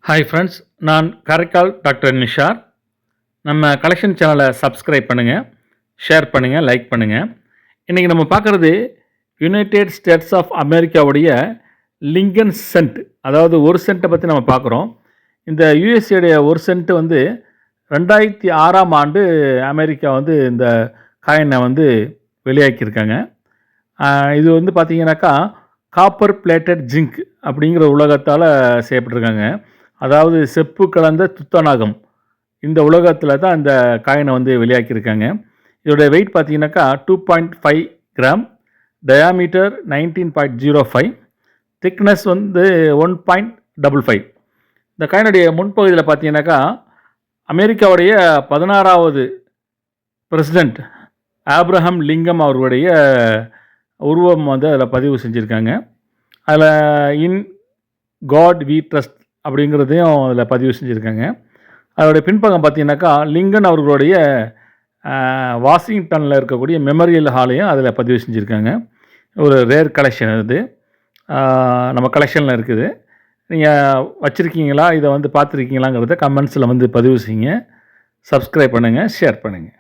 Hi friends, நான் Karaikal doctor Nishar. நம்ம collection சேனலை சப்ஸ்கிரைப் பண்ணுங்கள், ஷேர் பண்ணுங்கள், லைக் பண்ணுங்கள். இன்றைக்கி நம்ம பார்க்குறது யுனைடெட் ஸ்டேட்ஸ் ஆஃப் அமெரிக்காவுடைய லிங்கன் சென்ட், அதாவது ஒரு சென்ட்டை பற்றி நம்ம பார்க்குறோம். இந்த யூஎஸ்ஏடைய ஒரு சென்ட் வந்து 2006 அமெரிக்கா இந்த காயினை வெளியாக்கியிருக்காங்க. இது பார்த்திங்கனாக்கா காப்பர் பிளேட்டட் ஜிங்க் அப்படிங்கிற உலகத்தால் செய்யப்பட்டிருக்காங்க. அதாவது செப்பு கலந்த துத்தநாகம், இந்த உலகத்தில் தான் இந்த காயினை வெளியாக்கியிருக்காங்க. இதோடைய வெயிட் பார்த்தீங்கன்னாக்கா 2.5 கிராம், டயாமீட்டர் 19.05, திக்னஸ் 1.55. இந்த காயினுடைய முன்பகுதியில் பார்த்தீங்கன்னாக்கா அமெரிக்காவுடைய 16வது பிரசிடெண்ட் ஆப்ரஹாம் லிங்கம் அவர்களுடைய உருவம் அதில் பதிவு செஞ்சுருக்காங்க. அதில் இன் காட் வி ட்ரஸ்ட் அப்படிங்கிறதையும் அதில் பதிவு செஞ்சுருக்காங்க. அதோடைய பின்பக்கம் பார்த்தீங்கன்னாக்கா லிங்கன் அவர்களுடைய வாஷிங்டனில் இருக்கக்கூடிய மெமரியல் ஹாலையும் அதில் பதிவு செஞ்சுருக்காங்க. ஒரு ரேர் கலெக்ஷன் அது நம்ம கலெக்ஷனில் இருக்குது. நீங்கள் வச்சுருக்கீங்களா, இதை பார்த்துருக்கீங்களாங்கிறத கமெண்ட்ஸில் பதிவு செய்யுங்க. சப்ஸ்கிரைப் பண்ணுங்கள், ஷேர் பண்ணுங்கள்.